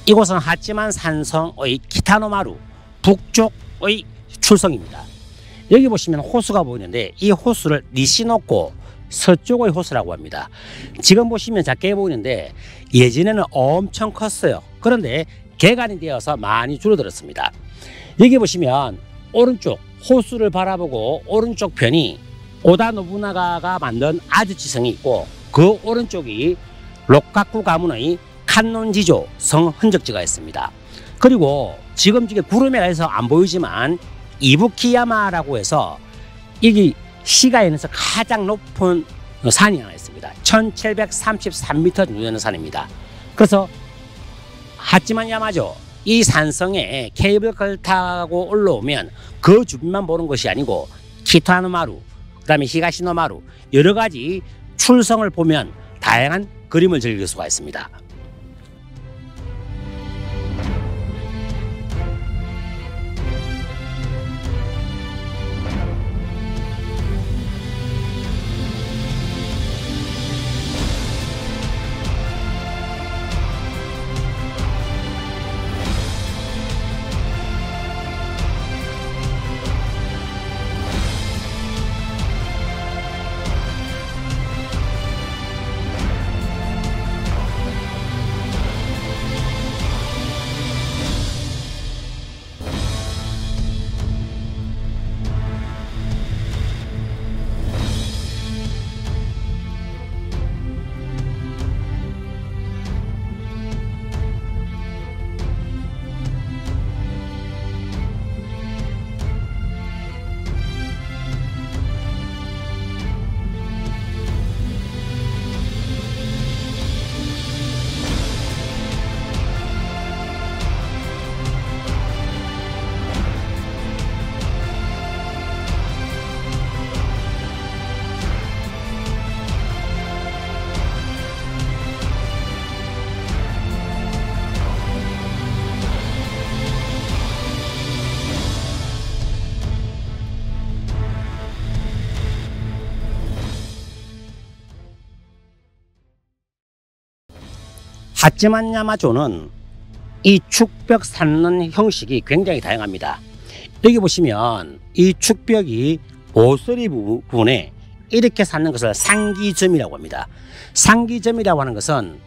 이곳은 하찌만 산성의 키타노마루 북쪽의 출성입니다. 여기 보시면 호수가 보이는데 이 호수를 니시노코 서쪽의 호수라고 합니다. 지금 보시면 작게 보이는데 예전에는 엄청 컸어요. 그런데 개간이 되어서 많이 줄어들었습니다. 여기 보시면 오른쪽 호수를 바라보고 오른쪽 편이 오다 노부나가가 만든 아즈치성이 있고 그 오른쪽이 록가쿠 가문의 칸논지조 성 흔적지가 있습니다. 그리고 지금 구름에 가서 안 보이지만 이부키야마라고 해서 여기 시가현에서 가장 높은 산이 하나 있습니다. 1733m 정도 되는 산입니다. 그래서 하찌만 야마조 이 산성에 케이블카를 타고 올라오면 그 주변만 보는 것이 아니고 키타노마루, 그 다음에 히가시노마루 여러 가지 출성을 보면 다양한 그림을 즐길 수가 있습니다. 하찌만 야마조는 이 축벽 쌓는 형식이 굉장히 다양합니다. 여기 보시면 이 축벽이 모서리 부분에 이렇게 쌓는 것을 상기점이라고 합니다. 상기점이라고 하는 것은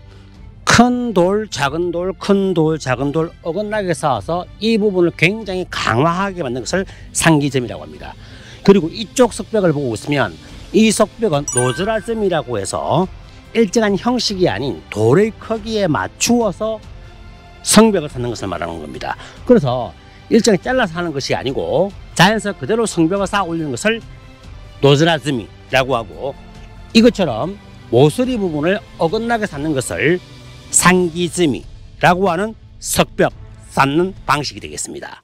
큰 돌, 작은 돌, 큰 돌, 작은 돌 어긋나게 쌓아서 이 부분을 굉장히 강화하게 만든 것을 상기점이라고 합니다. 그리고 이쪽 석벽을 보고 있으면 이 석벽은 노즈라점이라고 해서 일정한 형식이 아닌 돌의 크기에 맞추어서 성벽을 쌓는 것을 말하는 겁니다. 그래서 일정히 잘라서 하는 것이 아니고 자연스럽게 그대로 성벽을 쌓아 올리는 것을 노즈라즈미라고 하고 이것처럼 모서리 부분을 어긋나게 쌓는 것을 상기즈미라고 하는 석벽 쌓는 방식이 되겠습니다.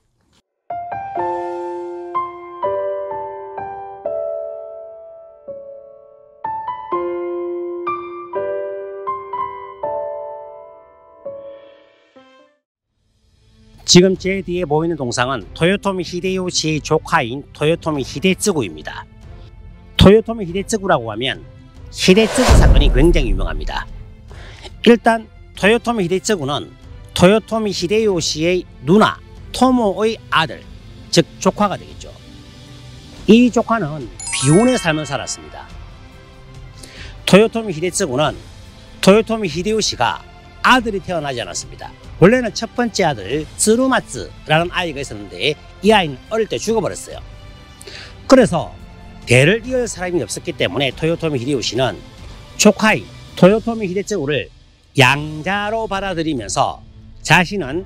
지금 제 뒤에 보이는 동상은 토요토미 히데요시의 조카인 토요토미 히데쯔구입니다. 토요토미 히데쯔구라고 하면 히데쯔구 사건이 굉장히 유명합니다. 일단 토요토미 히데쯔구는 토요토미 히데요시의 누나 토모의 아들, 즉 조카가 되겠죠. 이 조카는 비혼의 삶을 살았습니다. 토요토미 히데쯔구는 토요토미 히데요시가 아들이 태어나지 않았습니다. 원래는 첫 번째 아들 츠루마츠라는 아이가 있었는데 이 아이는 어릴 때 죽어버렸어요. 그래서 대를 이을 사람이 없었기 때문에 토요토미 히데요시는 조카인 토요토미 히데쯔구를 양자로 받아들이면서 자신은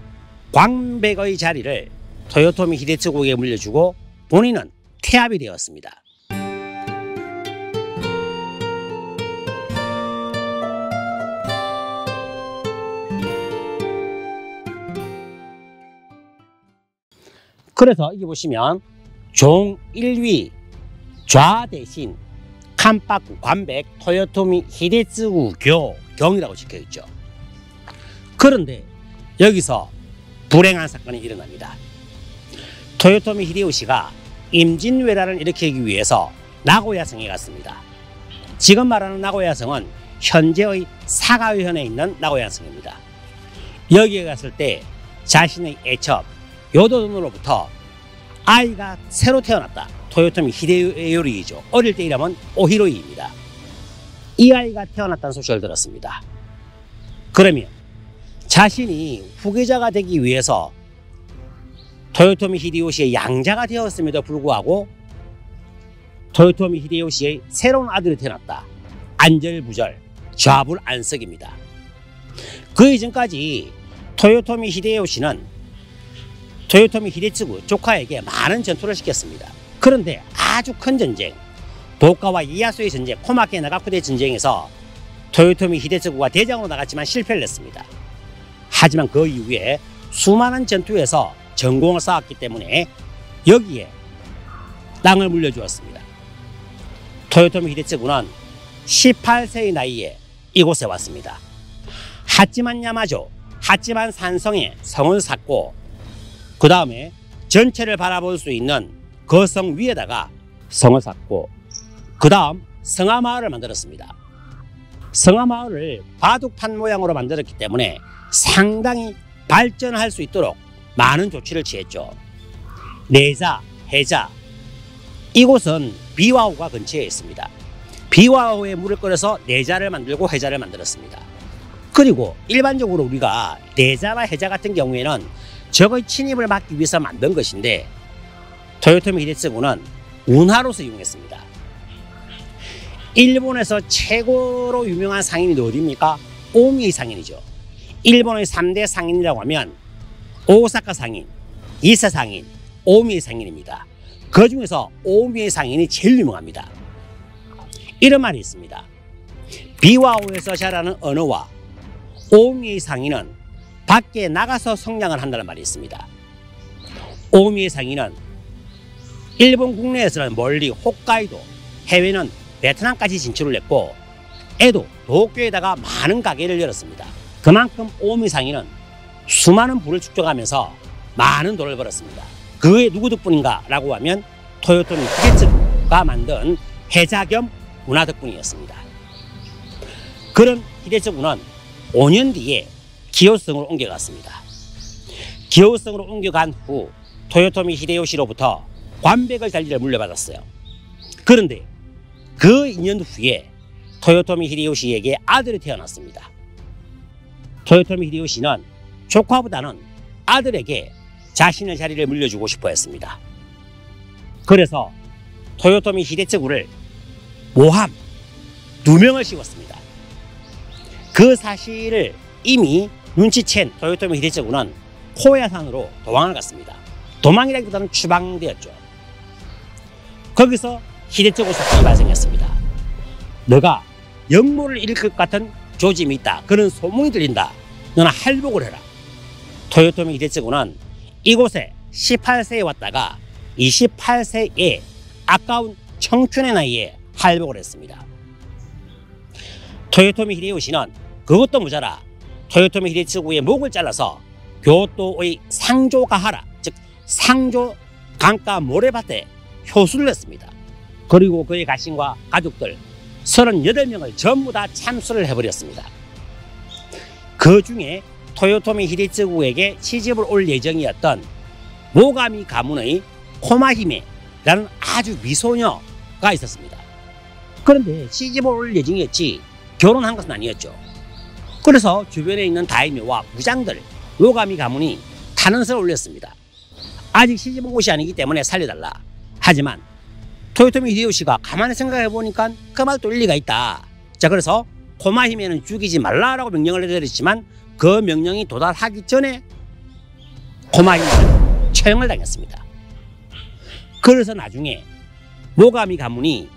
광백의 자리를 토요토미 히데쯔구에게 물려주고 본인은 태압이 되었습니다. 그래서 여기 보시면 종 1위 좌 대신 칸파쿠 관백 토요토미 히데츠구 경이라고 적혀있죠. 그런데 여기서 불행한 사건이 일어납니다. 토요토미 히데요시가 임진왜란을 일으키기 위해서 나고야성에 갔습니다. 지금 말하는 나고야성은 현재의 사가현에 있는 나고야성입니다. 여기에 갔을 때 자신의 애첩 요도돈으로부터 아이가 새로 태어났다. 토요토미 히데요리이죠. 어릴 때 이름은 오히로이입니다. 이 아이가 태어났다는 소식을 들었습니다. 그러면 자신이 후계자가 되기 위해서 토요토미 히데요시의 양자가 되었음에도 불구하고 토요토미 히데요시의 새로운 아들이 태어났다. 안절부절, 좌불안석입니다. 그 이전까지 토요토미 히데요시는 토요토미 히데츠구 조카에게 많은 전투를 시켰습니다. 그런데 아주 큰 전쟁, 도카와 이에야수의 전쟁, 코마케 나가쿠대 전쟁에서 토요토미 히데츠구가 대장으로 나갔지만 실패를 했습니다. 하지만 그 이후에 수많은 전투에서 전공을 쌓았기 때문에 여기에 땅을 물려주었습니다. 토요토미 히데츠구는 18세의 나이에 이곳에 왔습니다. 하찌만 야마조, 하찌만 산성에 성을 쌓고 그 다음에 전체를 바라볼 수 있는 그 성 위에다가 성을 쌓고 그 다음 성화마을을 만들었습니다. 성화마을을 바둑판 모양으로 만들었기 때문에 상당히 발전할 수 있도록 많은 조치를 취했죠. 내자, 해자, 이곳은 비와호가 근처에 있습니다. 비와호에 물을 끓여서 내자를 만들고 해자를 만들었습니다. 그리고 일반적으로 우리가 내자나 해자 같은 경우에는 적의 침입을 막기 위해서 만든 것인데 토요토미 히데츠구는 운하로서 이용했습니다. 일본에서 최고로 유명한 상인이 어디입니까? 오미의 상인이죠. 일본의 3대 상인이라고 하면 오사카 상인, 이세 상인, 오미의 상인입니다. 그 중에서 오미의 상인이 제일 유명합니다. 이런 말이 있습니다. 비와호에서 자라는 언어와 오미의 상인은 밖에 나가서 성장을 한다는 말이 있습니다. 오미의 상인은 일본 국내에서는 멀리 홋카이도, 해외는 베트남까지 진출을 했고 에도, 도쿄에다가 많은 가게를 열었습니다. 그만큼 오미 상인은 수많은 부를 축적하면서 많은 돈을 벌었습니다. 그게 누구 덕분인가 라고 하면 토요토미 히데츠구가 만든 해자 겸 문화 덕분이었습니다. 그런 히데츠구는 5년 뒤에 기요성으로 옮겨갔습니다. 기요성으로 옮겨간 후 토요토미 히데요시로부터 관백을 달리를 물려받았어요. 그런데 그 2년 후에 토요토미 히데요시에게 아들이 태어났습니다. 토요토미 히데요시는 조카보다는 아들에게 자신의 자리를 물려주고 싶어 했습니다. 그래서 토요토미 히데츠구를 모함 2명을 씌웠습니다. 그 사실을 이미 눈치챈 토요토미 히데츠구는 코야산으로 도망을 갔습니다. 도망이라기보다는 추방되었죠. 거기서 히데츠구 사건이 발생했습니다. 너가 역모를 일으킬 것 같은 조짐이 있다. 그런 소문이 들린다. 너는 할복을 해라. 토요토미 히데츠구는 이곳에 18세에 왔다가 28세에 아까운 청춘의 나이에 할복을 했습니다. 토요토미 히데요시는 그것도 모자라 토요토미 히데츠구의 목을 잘라서 교토의 상조가하라, 즉 상조 강가 모래밭에 효수를 했습니다. 그리고 그의 가신과 가족들 38명을 전부 다 참수를 해버렸습니다. 그 중에 토요토미 히데츠구에게 시집을 올 예정이었던 모가미 가문의 코마히메라는 아주 미소녀가 있었습니다. 그런데 시집을 올 예정이었지 결혼한 것은 아니었죠. 그래서 주변에 있는 다이묘와 무장들, 모가미 가문이 탄원서를 올렸습니다. 아직 시집 온 곳이 아니기 때문에 살려달라. 하지만 토요토미 히데요시가 가만히 생각해 보니까 그 말도 일리가 있다. 자, 그래서 코마히메는 죽이지 말라라고 명령을 내렸지만 그 명령이 도달하기 전에 코마히메는 처형을 당했습니다. 그래서 나중에 모가미 가문이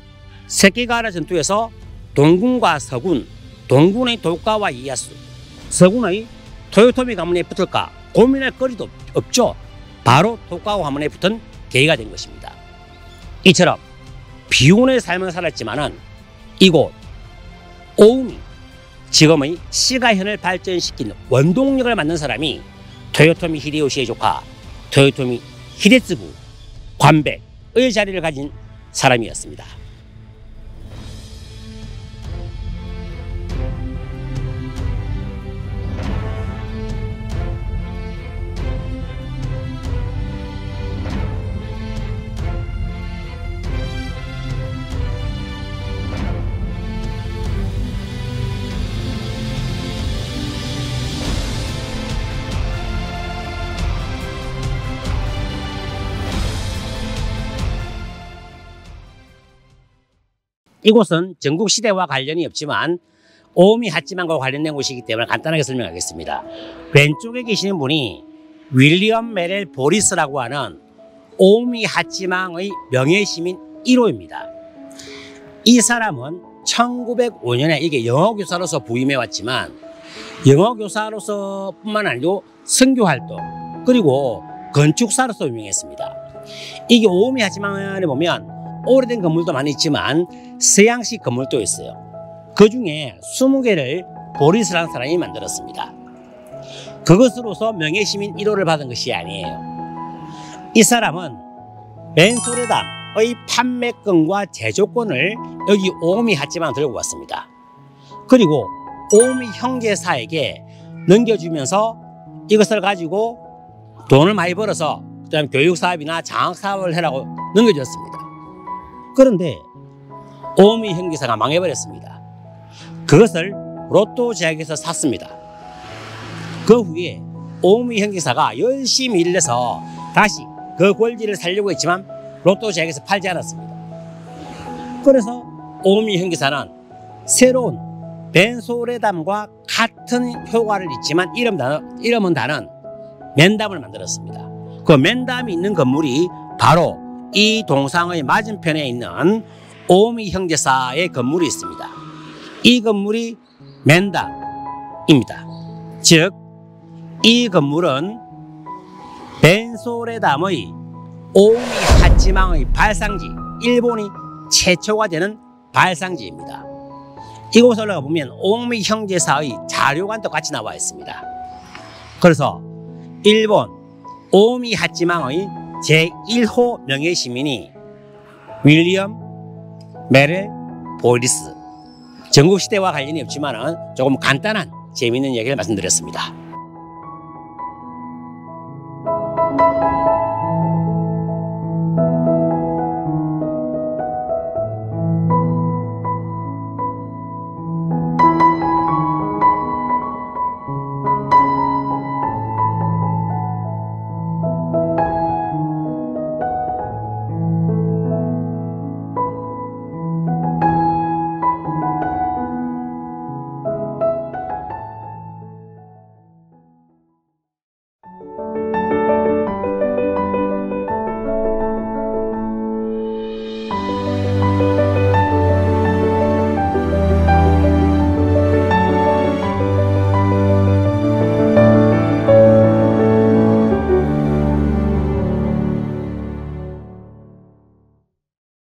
세키가하라 전투에서 동군과 서군, 동군의 도카와 이에야수, 서군의 토요토미 가문에 붙을까 고민할 거리도 없죠. 바로 도카와 가문에 붙은 계기가 된 것입니다. 이처럼 비운의 삶을 살았지만은 이곳 오우미, 지금의 시가현을 발전시킨 원동력을 만든 사람이 토요토미 히데요시의 조카 토요토미 히데츠부 관백의 자리를 가진 사람이었습니다. 이곳은 전국시대와 관련이 없지만 오우미 하치만과 관련된 곳이기 때문에 간단하게 설명하겠습니다. 왼쪽에 계시는 분이 윌리엄 메렐 보리스라고 하는 오우미 하치망의 명예시민 1호입니다. 이 사람은 1905년에 이게 영어교사로서 부임해왔지만 영어교사로서 뿐만 아니고 선교활동 그리고 건축사로서 유명했습니다. 이게 오우미 하치망에 보면 오래된 건물도 많이 있지만 서양식 건물도 있어요. 그 중에 20개를 보리스라는 사람이 만들었습니다. 그것으로서 명예시민 1호를 받은 것이 아니에요. 이 사람은 맨소레담의 판매권과 제조권을 여기 오우미 하치망 들고 왔습니다. 그리고 오우미 형제사에게 넘겨주면서 이것을 가지고 돈을 많이 벌어서 그다음 교육사업이나 장학사업을 해라고 넘겨줬습니다. 그런데 오우미 형제사가 망해버렸습니다. 그것을 로또 제약에서 샀습니다. 그 후에 오우미 형제사가 열심히 일해서 다시 그 권리를 살려고 했지만 로또 제약에서 팔지 않았습니다. 그래서 오우미 형제사는 새로운 벤소레담과 같은 효과를 있지만 이름은 다른 맨담을 만들었습니다. 그 맨담이 있는 건물이 바로 이 동상의 맞은편에 있는 오우미 형제사의 건물이 있습니다. 이 건물이 맨담입니다. 즉, 이 건물은 벤소레담의 오우미 하치망의 발상지, 일본이 최초가 되는 발상지입니다. 이곳에 올라가 보면 오우미 형제사의 자료관도 같이 나와 있습니다. 그래서 일본 오우미 하치망의 제1호 명예시민이 윌리엄 메렐 보리스. 전국시대와 관련이 없지만 조금 간단한 재미있는 얘기를 말씀드렸습니다.